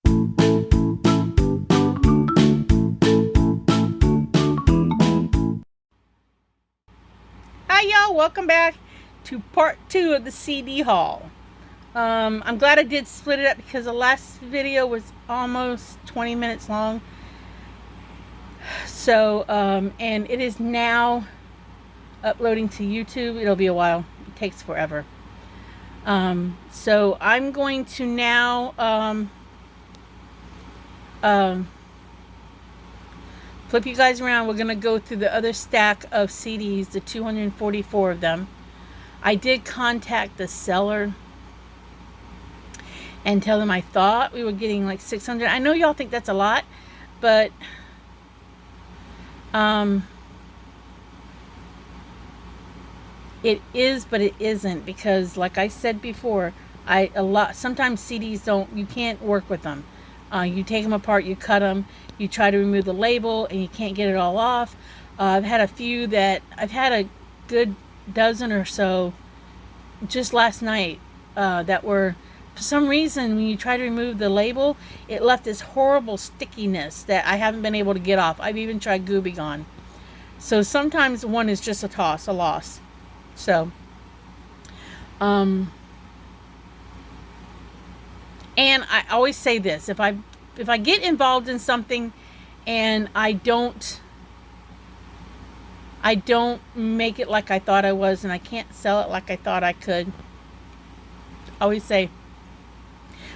Hi y'all, welcome back to part 2 of the CD haul. I'm glad I did split it up because the last video was almost 20 minutes long. So, and it is now uploading to YouTube. It'll be a while. It takes forever. So I'm going to now flip you guys around. We're going to go through the other stack of CDs, the 244 of them. I did contact the seller and tell them I thought we were getting like 600. I know y'all think that's a lot, but it is, but it isn't, because like I said before, sometimes CDs you can't work with them. You take them apart, you cut them, you try to remove the label, and you can't get it all off. I've had a good dozen or so just last night that were, for some reason, when you try to remove the label, it left this horrible stickiness that I haven't been able to get off. I've even tried Gooby Gone. So sometimes one is just a loss. So, and I always say this, if I get involved in something and I don't make it like I thought I was, and I can't sell it like I thought I could, I always say,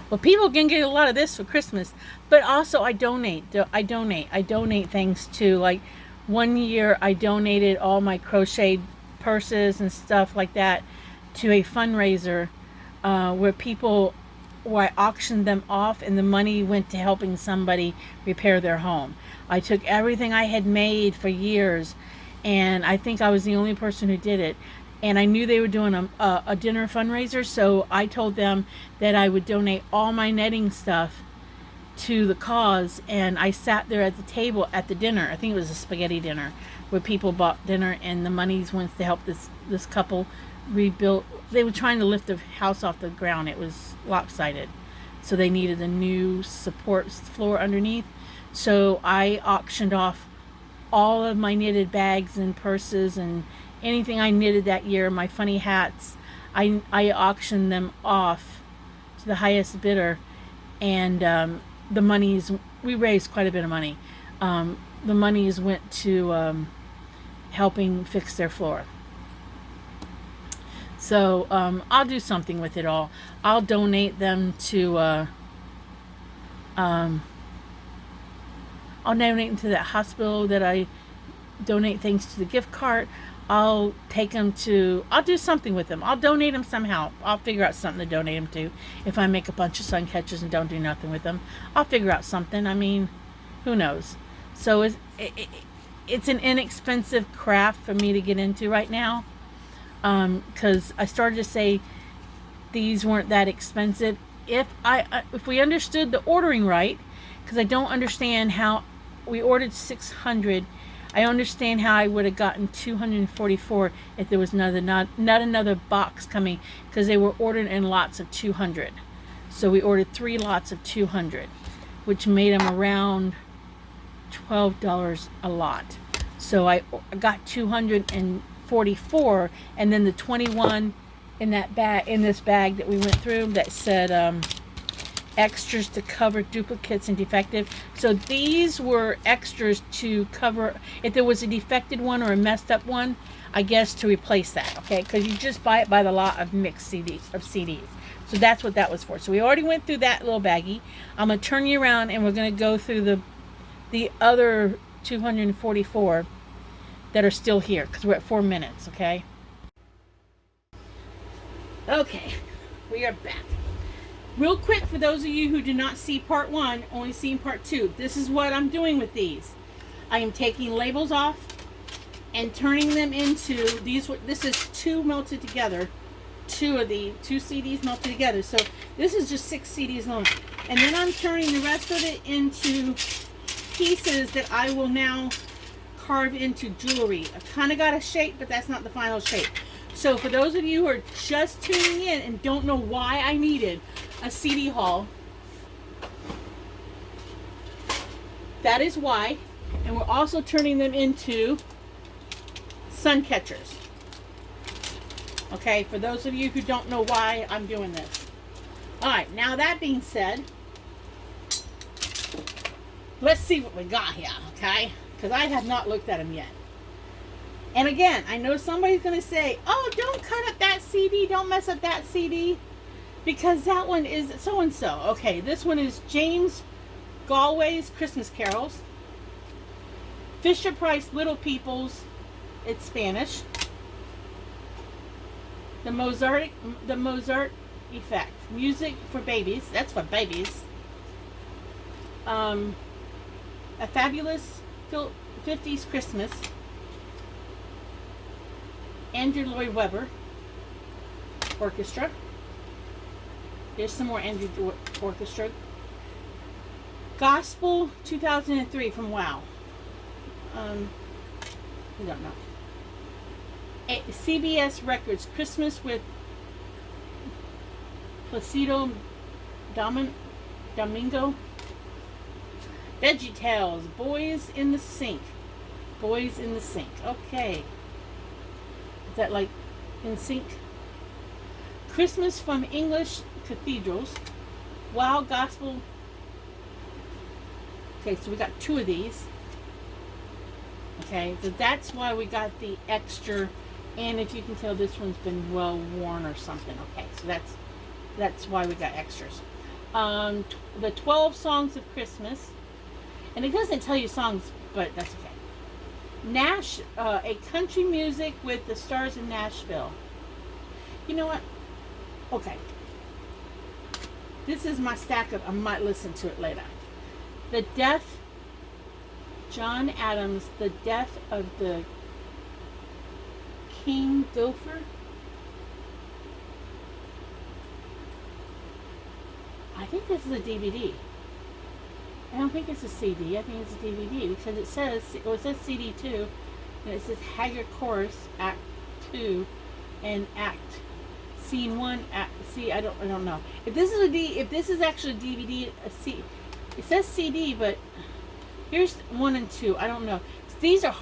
well, people can get a lot of this for Christmas, but also I donate things to, like, one year I donated all my crocheted purses and stuff like that to a fundraiser where I auctioned them off, and the money went to helping somebody repair their home. I took everything I had made for years, and I think I was the only person who did it. And I knew they were doing a dinner fundraiser, so I told them that I would donate all my netting stuff to the cause. And I sat there at the table at the dinner. I think it was a spaghetti dinner where people bought dinner, and the monies went to help this couple rebuild. They were trying to lift the house off the ground. It was lopsided, so they needed a new support floor underneath. So I auctioned off all of my knitted bags and purses and anything I knitted that year, my funny hats. I auctioned them off to the highest bidder, and the monies, we raised quite a bit of money. The monies went to helping fix their floor. So I'll do something with it all. I'll donate them to I'll donate them to that hospital that I donate things to, the gift card. I'll take them to, I'll do something with them. I'll donate them somehow. I'll figure out something to donate them to. If I make a bunch of sun catchers and don't do nothing with them, I'll figure out something. I mean, who knows? So it's an inexpensive craft for me to get into right now. Because I started to say these weren't that expensive. If we understood the ordering right, because I don't understand how we ordered 600. I understand how I would have gotten 244 if there was not another box coming, because they were ordered in lots of 200. So we ordered 3 lots of 200, which made them around $12 a lot. So I got 244, and then the 21 in this bag that we went through that said extras to cover duplicates and defective. So these were extras to cover if there was a defected one or a messed up one, I guess, to replace that. Okay, because you just buy it by the lot of mixed CDs. So that's what that was for. So we already went through that little baggie. I'm gonna turn you around, and we're gonna go through the other 244 that are still here, because we're at 4 minutes. Okay, we are back. Real quick, for those of you who do not see part 1, only seeing part 2, this is what I'm doing with these. I am taking labels off and turning them into these. This is 2 melted together, 2 CDs melted together. So this is just 6 CDs long, and then I'm turning the rest of it into pieces that I will now carve into jewelry. I've kind of got a shape, but that's not the final shape. So for those of you who are just tuning in and don't know why I needed a CD haul, That is why. And we're also turning them into sun catchers. Okay, for those of you who don't know why I'm doing this. Alright, now that being said, let's see what we got here, okay? Because I have not looked at them yet. And again, I know somebody's going to say, oh, don't cut up that CD, don't mess up that CD, because that one is so-and-so. Okay, this one is James Galway's Christmas Carols. Fisher-Price Little People's, it's Spanish. The Mozart Effect, music for babies. That's for babies. A Fabulous 50s Christmas. Andrew Lloyd Webber Orchestra. There's some more Andrew Orchestra. Gospel 2003 from Wow. I don't know. CBS Records, Christmas with Placido Domingo. VeggieTales, Boys in the Sink. Boys in the Sink. Okay. Is that like in sync? Christmas from English Cathedrals. Wow Gospel. Okay, so we got 2 of these. Okay, so that's why we got the extra. And if you can tell, this one's been well worn or something. Okay, so that's why we got extras. The 12 Songs of Christmas, and it doesn't tell you songs, but that's okay. A country music with the stars in Nashville. You know what? Okay, this is my stack of. I might listen to it later. The Death. John Adams, The Death of the King Gopher. I think this is a DVD. I don't think it's a CD. I think it's a DVD because it says CD 2, and it says Haggard Chorus Act 2 and Act Scene 1. I don't know if this is if this is actually a DVD. It says CD, but here's 1 and 2. I don't know. These are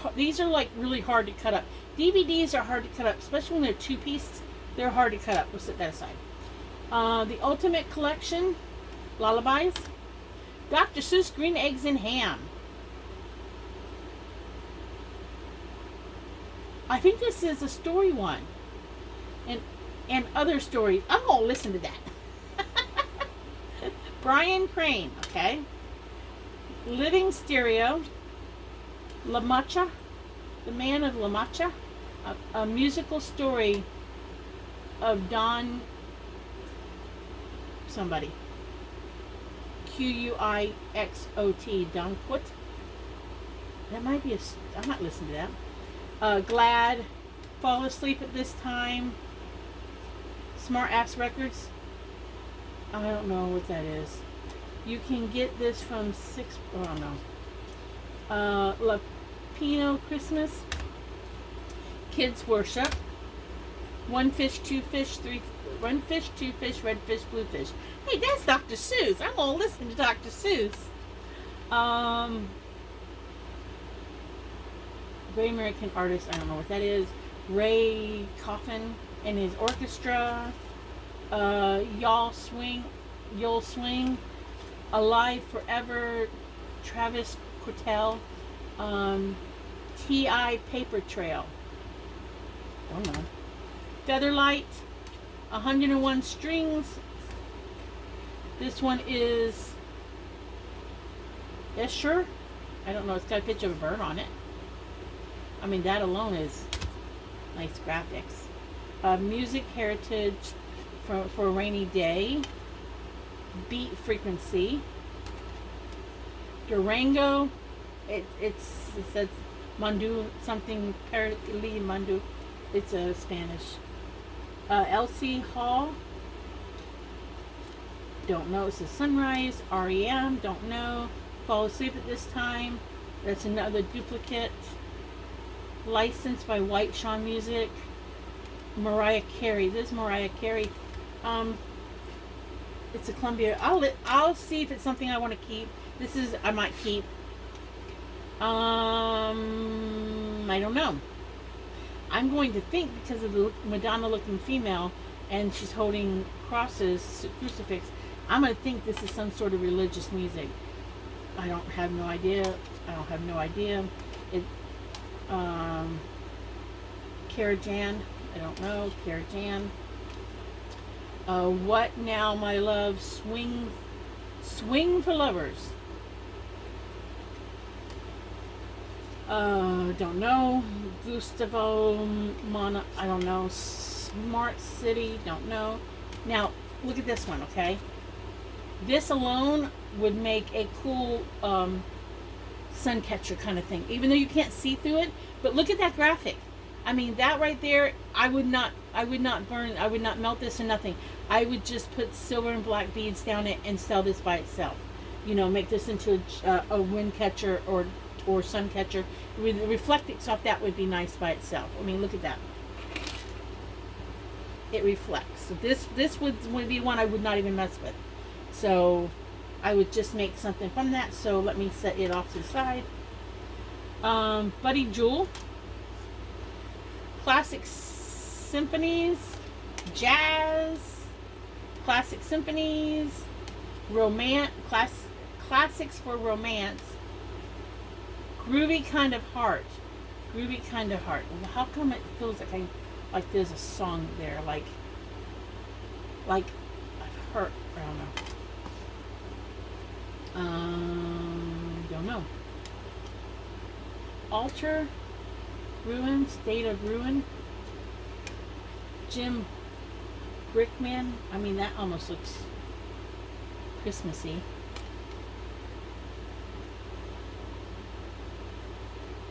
like really hard to cut up. DVDs are hard to cut up, especially when they're 2-piece. They're hard to cut up. We'll set that aside. The Ultimate Collection, Lullabies. Dr. Seuss, Green Eggs and Ham. I think this is a story one, and other stories. I'm gonna listen to that. Brian Crane. Okay. Living Stereo, La Mancha, The Man of La Mancha, a musical story of Don somebody. Quixote, Don Quixote. That might be I might listen to that. Glad, Fall Asleep at This Time, Smart Ass Records. I don't know what that is. You can get this from Lapino Christmas, Kids Worship, 1 fish, 2 fish, 1 fish, 2 fish, red fish, blue fish. Hey, that's Dr. Seuss. I'm gonna listen to Dr. Seuss. Great American Artist. I don't know what that is. Ray Coffin and his orchestra. You'll Swing. Alive Forever, Travis Cortell. T.I. Paper Trail. Don't know. Featherlight, 101 Strings. This one is Escher. I don't know. It's got a picture of a bird on it. I mean, that alone is nice graphics. Music Heritage for a Rainy Day. Beat Frequency. Durango. It says Mandu something apparently Mandu. It's a Spanish. Elsie Hall. Don't know. It says Sunrise. REM. Don't know. Fall Asleep at This Time. That's another duplicate. Licensed by White Shawn Music. Mariah Carey. This is Mariah Carey. It's a Columbia. I'll see if it's something I want to keep. This is I might keep. I don't know. I'm going to think because of the Madonna looking female and she's holding crosses, crucifix, I'm going to think this is some sort of religious music. I don't have no idea. I don't have no idea. It, Kara Jan. I don't know. Kara Jan. What now, my love? Swing for lovers. Don't know. Gustavo Mana. I don't know. Smart City. Don't know. Now, look at this one, okay? This alone would make a cool sun catcher kind of thing, even though you can't see through it. But look at that graphic. I mean, that right there, I would not burn, I would not melt this or nothing. I would just put silver and black beads down it and sell this by itself. You know, make this into a wind catcher or sun catcher. The reflecting off that would be nice by itself. I mean, look at that. It reflects. So this would be one I would not even mess with. So I would just make something from that. So let me set it off to the side. Buddy Jewel. Classic symphonies. Jazz. Classic symphonies. Classics for romance. Groovy kind of heart. Groovy kind of heart. How come it feels like there's a song there? Like I've heard. I don't know. Don't know. Altar, Ruin, State of Ruin. Jim Brickman. I mean, that almost looks Christmassy.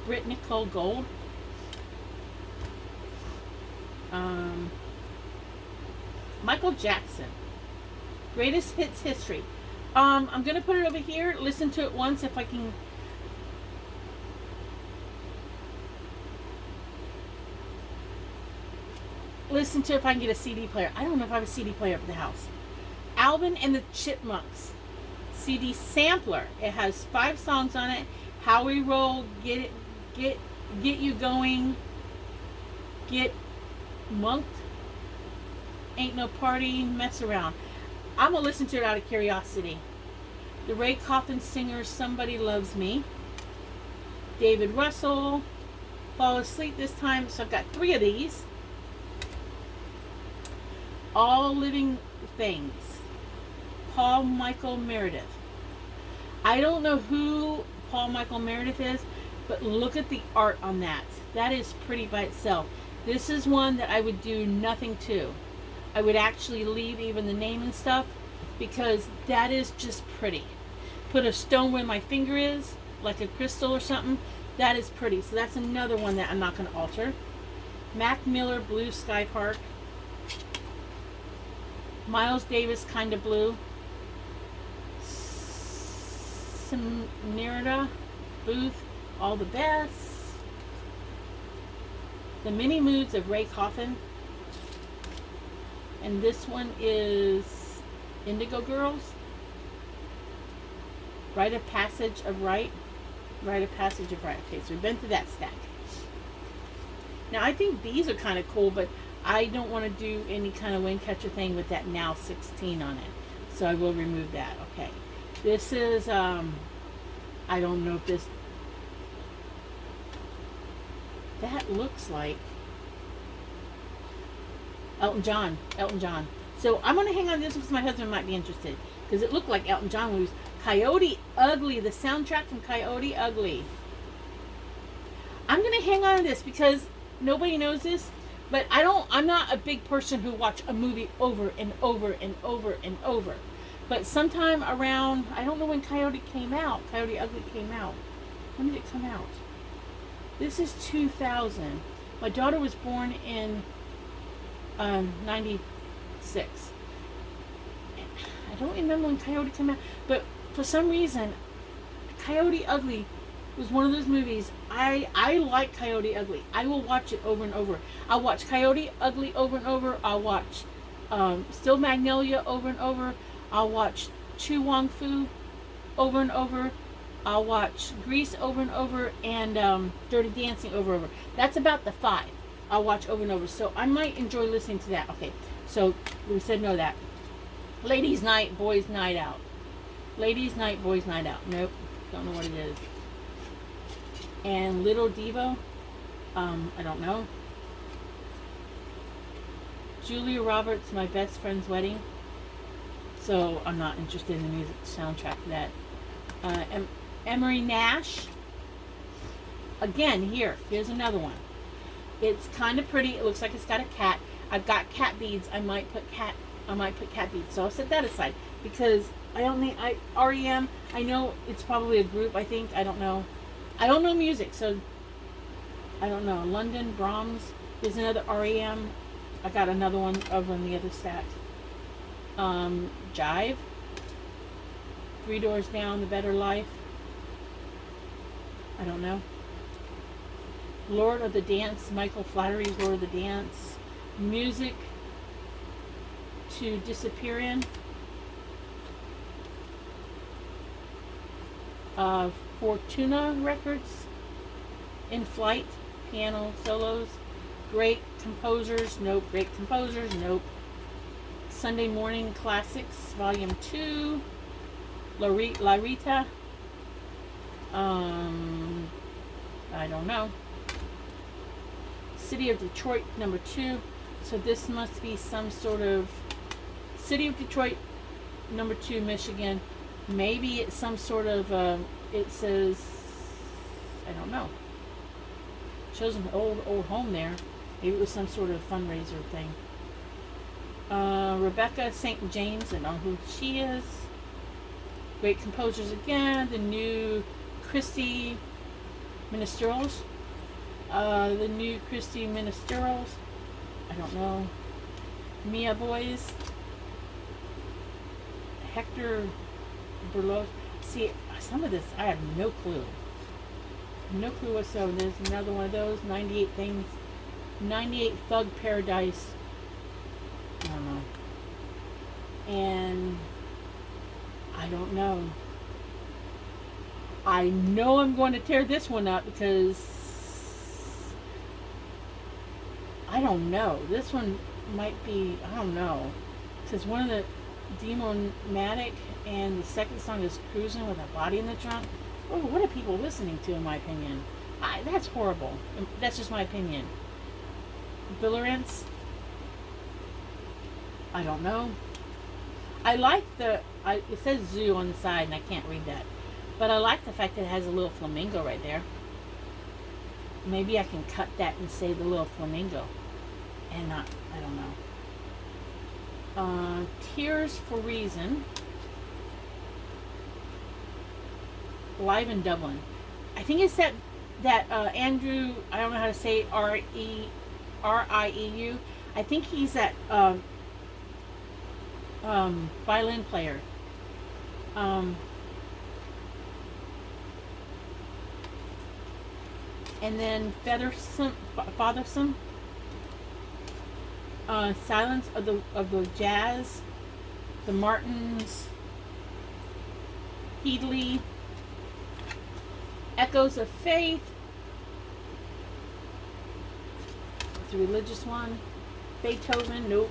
Britt Nicole Gold. Michael Jackson. Greatest hits history. I'm gonna put it over here. Listen to it once if I can. Listen to it if I can get a CD player. I don't know if I have a CD player at the house. Alvin and the Chipmunks CD sampler. It has 5 songs on it. How We Roll, Get You Going, Get Monked, Ain't No Party, Mess Around. I'm gonna listen to it out of curiosity. The Ray Coffin Singers, Somebody Loves Me. David Russell, Fall Asleep This Time. So I've got 3 of these. All Living Things. Paul Michael Meredith. I don't know who Paul Michael Meredith is, but look at the art on that. That is pretty by itself. This is one that I would do nothing to. I would actually leave even the name and stuff because that is just pretty. Put a stone where my finger is, like a crystal or something. That is pretty. So that's another one that I'm not going to alter. Mac Miller, Blue Sky Park. Miles Davis, Kinda Blue. Nerida Booth, All the Best. The Mini Moods of Ray Coffin. And this one is Indigo Girls. Rite of Passage of Right. Rite of Passage of Right. Okay, so we've been through that stack. Now I think these are kind of cool, but I don't want to do any kind of wind catcher thing with that Now 16 on it. So I will remove that. Okay. This is, I don't know if this, that looks like Elton John. So I'm going to hang on to this because my husband might be interested. Because it looked like Elton John was Coyote Ugly, the soundtrack from Coyote Ugly. I'm going to hang on to this because nobody knows this. But I'm not a big person who watch a movie over and over and over and over. But sometime around, I don't know when Coyote came out. Coyote Ugly came out. When did it come out? This is 2000. My daughter was born in 96. I don't remember when Coyote came out. But for some reason, Coyote Ugly was one of those movies. I like Coyote Ugly. I will watch it over and over. I'll watch Coyote Ugly over and over. I'll watch Still Magnolia over and over. I'll watch Chu Wong Fu over and over. I'll watch Grease over and over and Dirty Dancing over and over. That's about the 5 I'll watch over and over. So I might enjoy listening to that. Okay, so we said no that. Ladies' night, boys' night out. Ladies' night, boys' night out. Nope, don't know what it is. And Little Devo, I don't know. Julia Roberts, My Best Friend's Wedding. So I'm not interested in the music soundtrack for that. Emery Nash. Again, here's another one. It's kind of pretty. It looks like it's got a cat. I've got cat beads. I might put cat beads. So I'll set that aside because REM. I know it's probably a group. I think I don't know. I don't know music, so I don't know. London Brahms is another REM. I got another one over on the other stack. Jive. 3 Doors Down, The Better Life. I don't know. Lord of the Dance, Michael Flaherty's Lord of the Dance. Music to Disappear In. Fortuna Records. In Flight, piano solos. Great Composers, nope. Great Composers, nope. Sunday Morning Classics, Volume 2. La Rita. I don't know. City of Detroit, number 2. So this must be some sort of City of Detroit, number 2, Michigan. Maybe it's some sort of, it says, I don't know. Shows an old home there. Maybe it was some sort of fundraiser thing. Rebecca St. James, I don't know who she is. Great Composers again. The new Christy Ministerials. I don't know. Mia Boys. Hector Berlioz. See, some of this I have no clue. No clue whatsoever. There's another one of those. 98 Things. 98 Thug Paradise. I don't know. And I don't know. I know I'm going to tear this one up because I don't know. This one might be, I don't know. Because one of the Demomatic and the second song is Cruising with a Body in the Trunk. Oh, what are people listening to, in my opinion? That's horrible. That's just my opinion. Villarance. I don't know. I like it says zoo on the side and I can't read that. But I like the fact that it has a little flamingo right there. Maybe I can cut that and say the little flamingo. And not, I don't know. Tears for Reason. Live in Dublin. I think it's that Andrew, I don't know how to say Rieu. I think he's that violin player. And then Bothersome. Silence of the Jazz. The Martins. Headley. Echoes of Faith. It's a religious one. Beethoven, nope.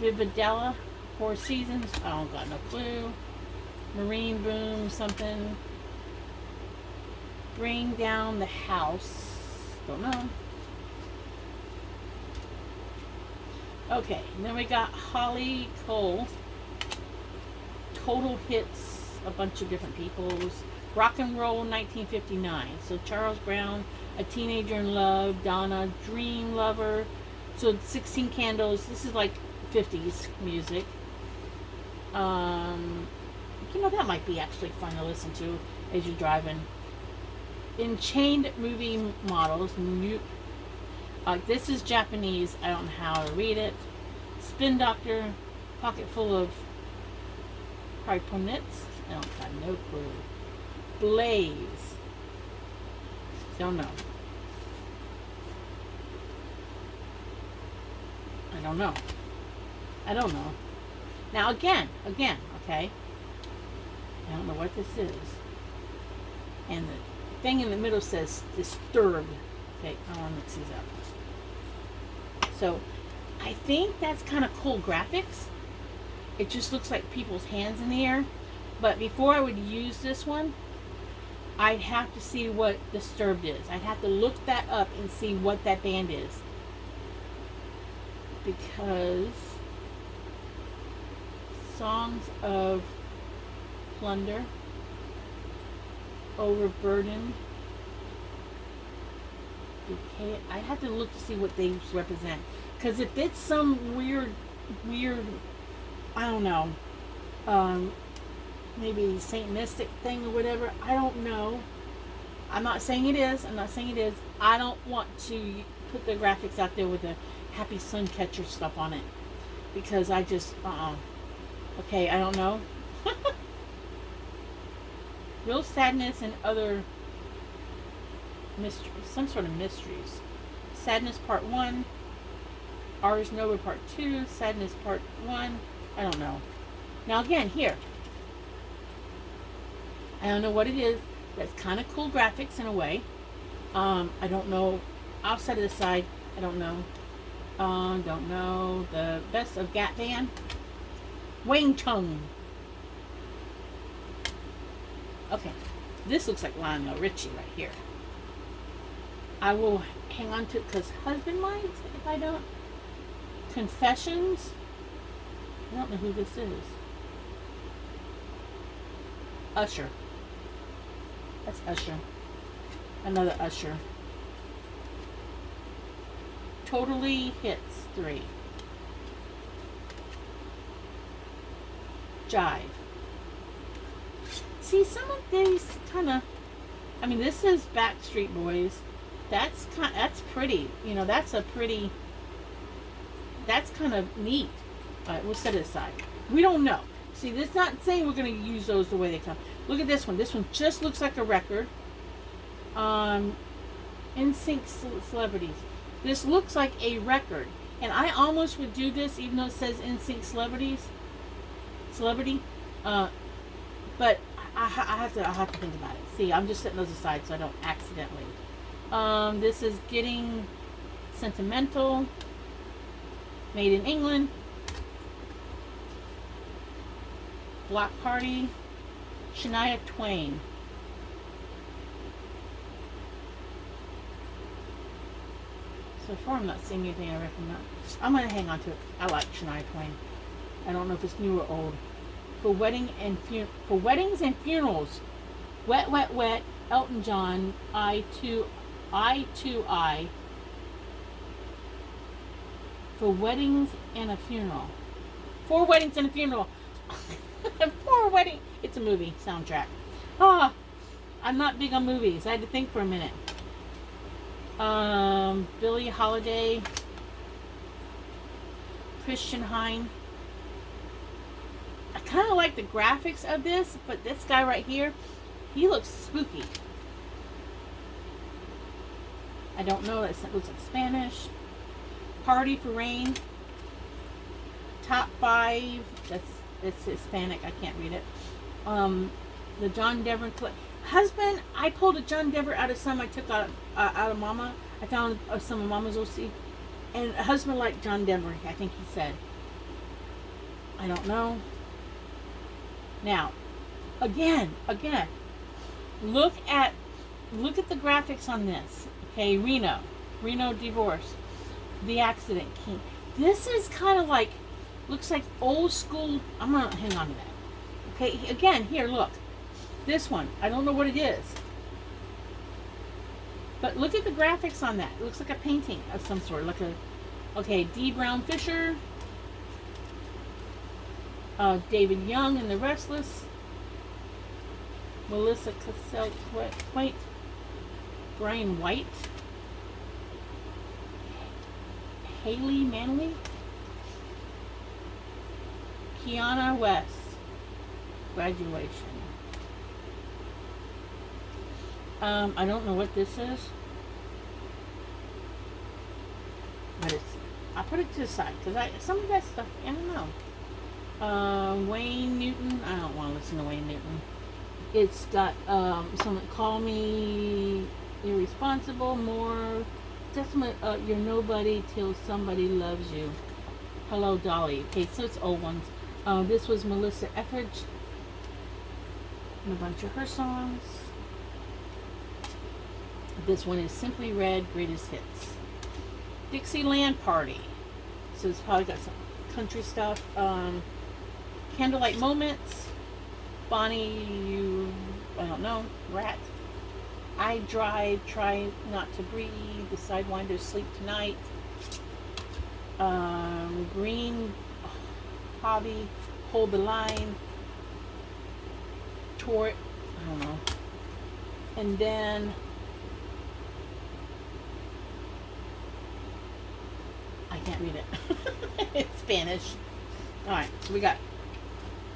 Vividella, Four Seasons, I don't got no clue. Marine Boom, something. Bring Down the House, don't know. Okay, and then we got Holly Cole. Total Hits, a bunch of different people's. Rock and Roll 1959. So Charles Brown, A Teenager in Love, Donna, Dream Lover. So 16 Candles. This is like 50s music. That might be actually fun to listen to as you're driving. Enchained Movie Models. This is Japanese. I don't know how to read it. Spin Doctor. Pocket Full of Kryponits. I don't got no clue. Blaze. Don't know. I don't know. Now again, okay. I don't know know what this is. And the thing in the middle says disturbed. Okay, I want to mix these up. So I think that's kind of cool graphics. It just looks like people's hands in the air. But before I would use this one, I'd have to see what disturbed is. I'd have to look that up and see what that band is. Because songs of plunder, overburdened, decay. I have to look to see what they represent. Because if it's some weird, I don't know, maybe Satanistic thing or whatever, I don't know. I'm not saying it is. I don't want to put the graphics out there with the happy sun catcher stuff on it. Because I just, okay, I don't know. Real sadness and other mysteries, some sort of mysteries. Sadness Part 1, Ars Nova Part 2, Sadness Part 1, I don't know. Now again, here, I don't know what it is. That's kind of cool graphics in a way. I don't know. I'll set it aside. I don't know. Don't know. The Best of Gat Band. Wang Chung. Okay. This looks like Lionel Richie right here. I will hang on to it because husband minds if I don't. Confessions. I don't know who this is. Usher. That's Usher. Another Usher. Totally Hits 3. Jive. See, some of these kind of, I mean, this is Backstreet Boys. That's pretty. You know, that's kind of neat. All right, we'll set it aside. We don't know. See, this is not saying we're going to use those the way they come. Look at this one. This one just looks like a record. NSYNC Celebrities. This looks like a record. And I almost would do this even though it says NSYNC Celebrity. But I have to think about it. See, I'm just setting those aside so I don't accidentally. This is Getting Sentimental. Made in England. Block Party. Shania Twain. So far I'm not seeing anything I recommend. I'm going to hang on to it. I like Shania Twain. I don't know if it's new or old. For weddings and funerals. Wet, Wet, Wet. Elton John. I to I. For weddings and a funeral. For weddings and a funeral. For wedding. It's a movie soundtrack. I'm not big on movies. I had to think for a minute. Billie Holiday. Christian Hine. I kind of like the graphics of this, but this guy right here, he looks spooky. I don't know. It looks like Spanish. Party for Rain. Top 5. It's Hispanic. I can't read it. The John Denver husband. I pulled a John Denver out of some I took out of Mama. I found some of Mama's OC, and a husband like John Denver. I think he said. I don't know. Now, again, look at the graphics on this. Okay, Reno divorce, the accident. This is kind of like, looks like old school. I'm gonna hang on to that. Okay, again, here, look. This one, I don't know what it is. But look at the graphics on that. It looks like a painting of some sort. Okay, D. Brown Fisher. David Young and the Restless. Melissa Cassell White. Brian White. Haley Manley. Kiana West. Graduation. I don't know what this is. But I put it to the side because some of that stuff, I don't know. Wayne Newton. I don't want to listen to Wayne Newton. It's got someone call me irresponsible, more testament, you're nobody till somebody loves you. Hello, Dolly. Okay, so it's old ones. This was Melissa Etheridge and a bunch of her songs. This one is Simply Red Greatest Hits. Dixieland Party. So it's probably got some country stuff. Candlelight Moments. Bonnie, you, I don't know, Rat. I Drive, Try Not to Breathe, The Sidewinders, Sleep Tonight. Green Hobby, Hold the Line. Tort, I don't know. And then I can't read it. It's Spanish. Alright, so we got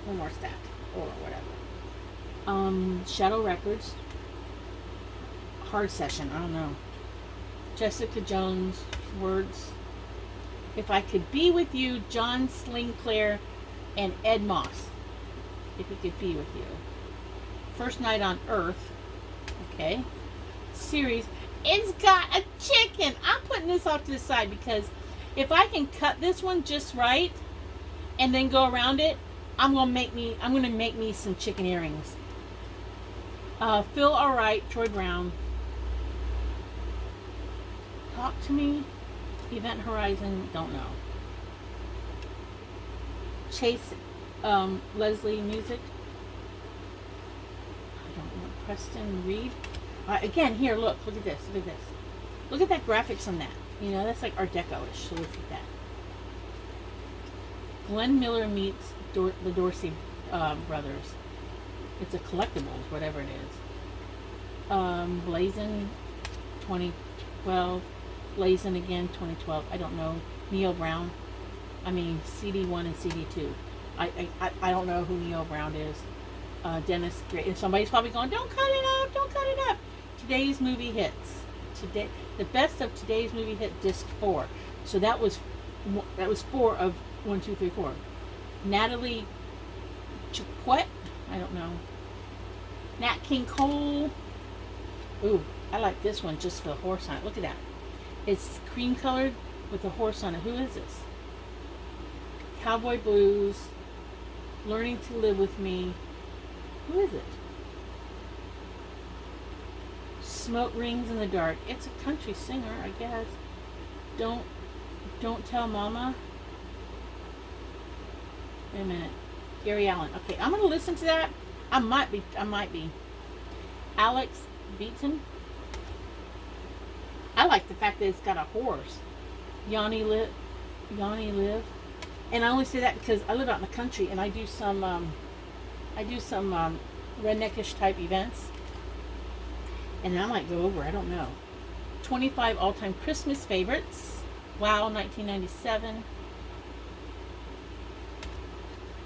one more stack or whatever. Shadow Records. Hard Session, I don't know. Jessica Jones, Words. If I Could Be With You, John Sinclair and Ed Moss. If He Could Be With You. First Night on Earth. Okay. Series. It's got a chicken. I'm putting this off to the side because if I can cut this one just right and then go around it, I'm gonna make me some chicken earrings. Feel Alright, Troy Brown. Talk to Me, Event Horizon, don't know. Chase, Leslie Music. I don't know. Preston Reed. Again, here, look at this, look at this. Look at that graphics on that. You know, that's like Art Deco-ish, so look at that. Glenn Miller meets the Dorsey brothers. It's a collectibles, whatever it is. Blazin, 2012. Blazin again, 2012. I don't know. Neil Brown. I mean, CD1 and CD2. I don't know who Neil Brown is. Dennis Gray. And somebody's probably going, don't cut it up, don't cut it up. Today's movie hits. Today, the best of today's movie hit, disc 4. So that was 4 of 1, 2, 3, 4. Natalie Chiquette. I don't know. Nat King Cole. Ooh, I like this one just for the horse on it. Look at that. It's cream colored with a horse on it. Who is this? Cowboy Blues. Learning to Live with Me. Who is it? Smoke Rings in the Dark. It's a country singer, I guess. Don't Tell Mama. Wait a minute. Gary Allen. Okay, I'm gonna listen to that. I might be. Alex Beaton. I like the fact that it's got a horse. Yanni Live. And I only say that because I live out in the country and I do some redneckish type events. And I might go over, I don't know. 25 all-time Christmas favorites. Wow, 1997.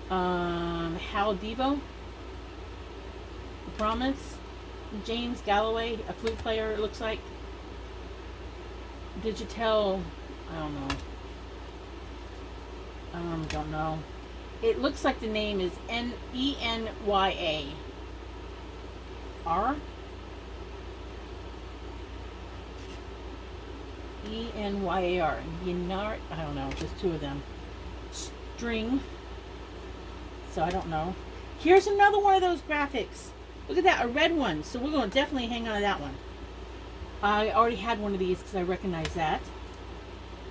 Hal Devo. The Promise. James Galloway, a flute player, it looks like. Digital, I don't know. Don't know. It looks like the name is Enya. R? Enyar. Yenar, I don't know. Just two of them. String. So I don't know. Here's another one of those graphics. Look at that, a red one. So we're going to definitely hang on to that one. I already had one of these because I recognize that.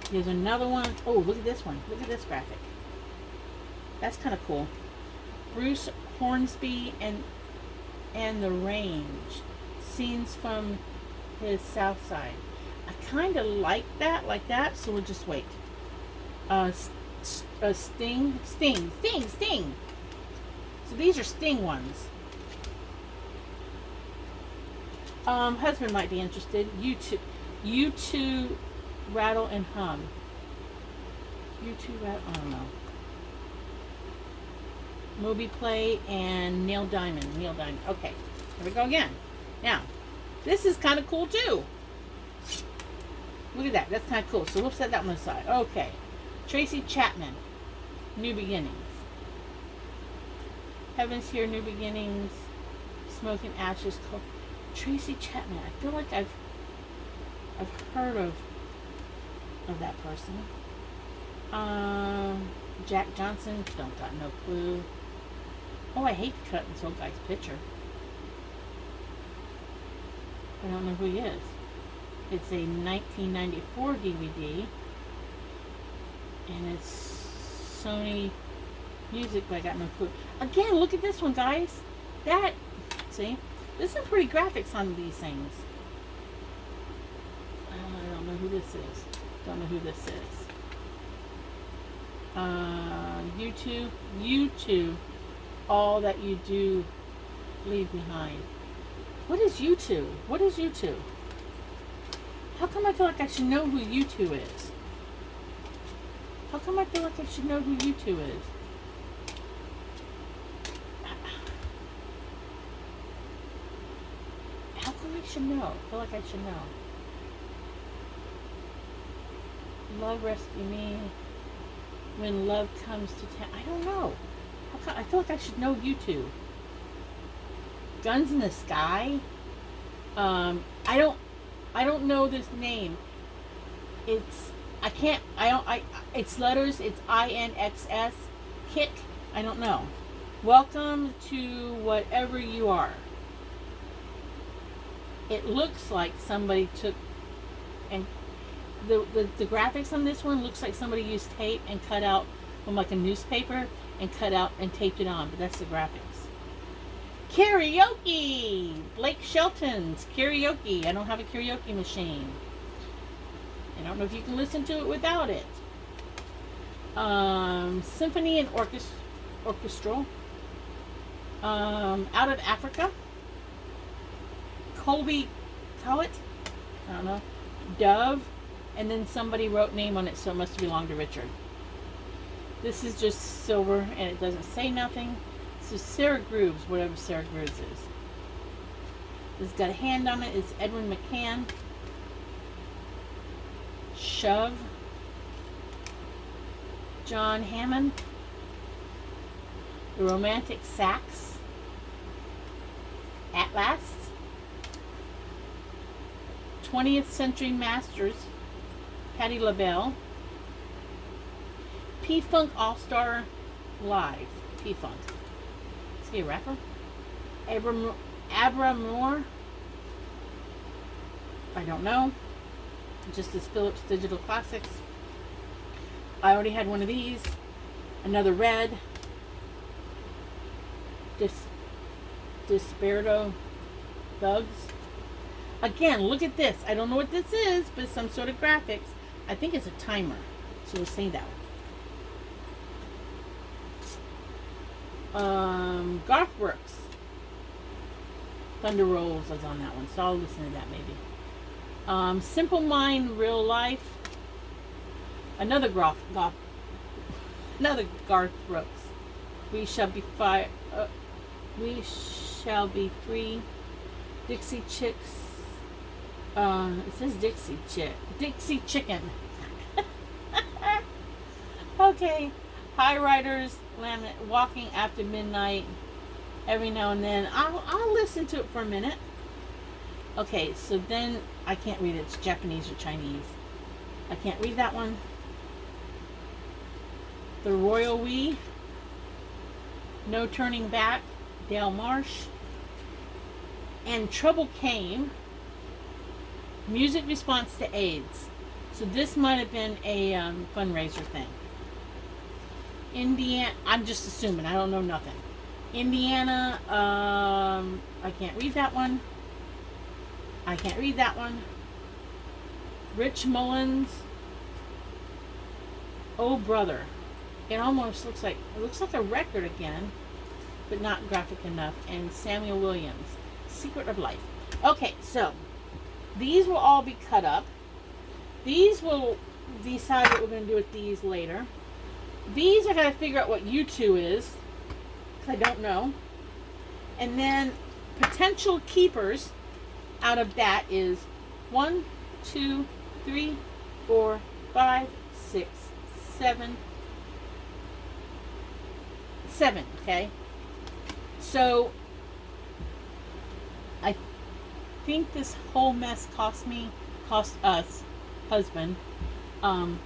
Here's another one. Oh, look at this one. Look at this graphic. That's kind of cool. Bruce Hornsby and the Range. Scenes from his South Side. I kind of like that, so we'll just wait. Sting. So these are Sting ones. Husband might be interested. You two Rattle and Hum. You two Rattle, I don't know. Moby Play and Neil Diamond. Okay, here we go again. Now, this is kind of cool too. Look at that. That's kind of cool. So we'll set that one aside. Okay. Tracy Chapman. New Beginnings. Heaven's Here, New Beginnings. Smoke and Ashes. Tracy Chapman. I feel like I've heard of that person. Jack Johnson. Don't got no clue. Oh, I hate to cut this old guy's picture. I don't know who he is. It's a 1994 DVD. And it's Sony Music, but I got no clue. Again, look at this one, guys. See? There's some pretty graphics on these things. I don't know who this is. Don't know who this is. YouTube. All that you do leave behind. What is YouTube? What is YouTube? How come I feel like I should know who YouTube is? How come I feel like I should know who YouTube is? How come I should know? I feel like I should know. Love Rescue Me. When Love Comes to Town. I don't know. I feel like I should know YouTube. Guns in the Sky. I don't know this name. It's letters. It's INXS. Kick. I don't know. Welcome to Whatever You Are. It looks like somebody took and the graphics on this one looks like somebody used tape and cut out from like a newspaper and cut out and taped it on, but that's the graphics. Karaoke! Blake Shelton's Karaoke. I don't have a karaoke machine. I don't know if you can listen to it without it. Symphony and Orchestral. Out of Africa. Colby Collett. I don't know. Dove. And then somebody wrote name on it, so it must belong to Richard. This is just silver, and it doesn't say nothing. This is Sarah Grooves, whatever Sarah Grooves is. It's got a hand on it. It's Edwin McCann. Shove. John Hammond. The Romantic Sax. Atlas. 20th Century Masters. Patti LaBelle. P-Funk All-Star Live. P-Funk. Is he a rapper? Abra Moore. I don't know. Just as Philips Digital Classics. I already had one of these. Another red. Desperado Thugs. Again, look at this. I don't know what this is, but some sort of graphics. I think it's a timer. So we'll say that one. Garth Brooks. Thunder Rolls is on that one, so I'll listen to that maybe. Simple Mind, Real Life. Another Garth Brooks. We Shall Be Free. Dixie Chicks. It says Dixie Chicken. Okay. High Riders, Walking After Midnight. Every now and then. I'll listen to it for a minute. Okay, so then I can't read it. It's Japanese or Chinese. I can't read that one. The Royal We. No Turning Back. Dale Marsh. And Trouble Came. Music Response to AIDS. So this might have been a fundraiser thing. Indiana. I'm just assuming. I don't know nothing. Indiana. I can't read that one. I can't read that one. Rich Mullins. Oh Brother. It almost looks like a record again, but not graphic enough. And Samuel Williams. Secret of Life. Okay, so these will all be cut up. These will decide what we're going to do with these later. These I got to figure out what U2 is. I don't know. And then potential keepers out of that is 1, 2, 3, 4, 5, 6, 7. 7, okay? So I think this whole mess cost us, husband, um,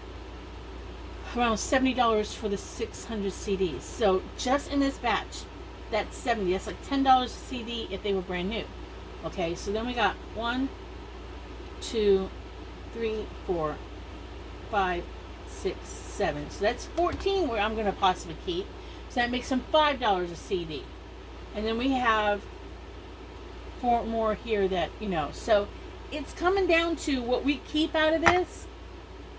around $70 for the 600 CDs. So just in this batch, that's 70. That's like $10 a CD if they were brand new. Okay, so then we got 1, 2, 3, 4, 5, 6, 7. So that's 14 where I'm going to possibly keep. So that makes them $5 a CD. And then we have 4 more here that, so it's coming down to what we keep out of this,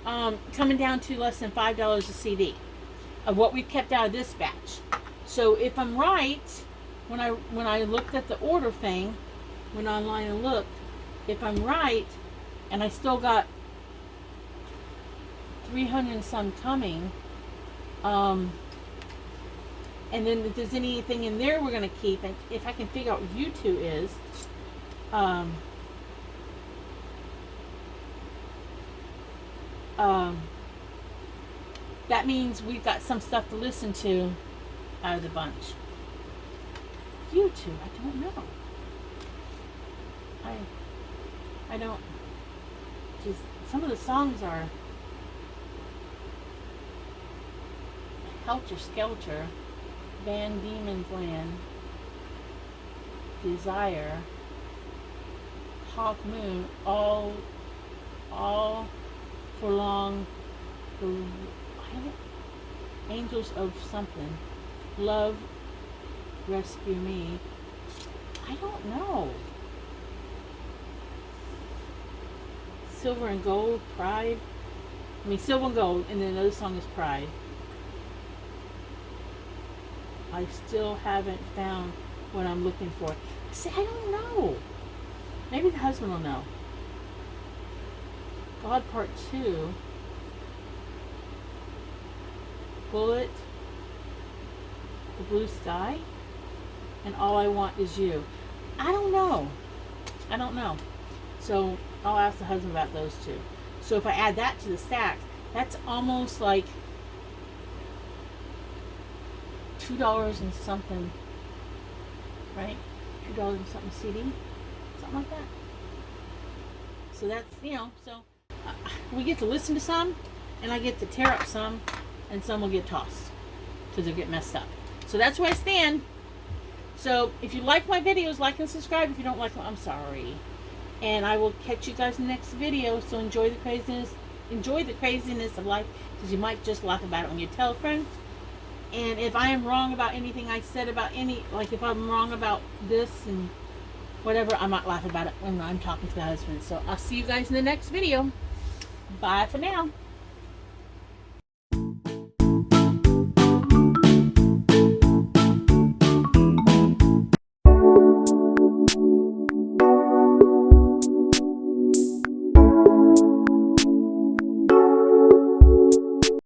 coming down to less than $5 a CD of what we've kept out of this batch. So if I'm right, when I looked at the order thing, went online and looked, if I'm right, and I still got 300 and some coming, and then if there's anything in there we're going to keep, and if I can figure out what U2 is, that means we've got some stuff to listen to out of the bunch. U2, I don't know. I don't. Just some of the songs are Helter Skelter, Van Diemen's Land, Desire, Hawk Moon, all for long. Angels of something, Love, Rescue Me. I don't know. Silver and Gold, Pride. Silver and Gold, and then another song is Pride. I still haven't found what I'm looking for. See, I don't know. Maybe the husband will know. God Part 2. Bullet. The Blue Sky. And All I Want Is You. I don't know. So I'll ask the husband about those two. So if I add that to the stack, that's almost like $2 and something, right? $2 and something CD, something like that. So that's, so we get to listen to some, and I get to tear up some, and some will get tossed because they'll get messed up. So that's where I stand. So if you like my videos, like and subscribe. If you don't like them, I'm sorry. And I will catch you guys in the next video. So enjoy the craziness of life, because you might just laugh about it when you tell a friend. And if I am wrong about anything I said about if I'm wrong about this and whatever, I might laugh about it when I'm talking to the husband. So I'll see you guys in the next video. Bye for now.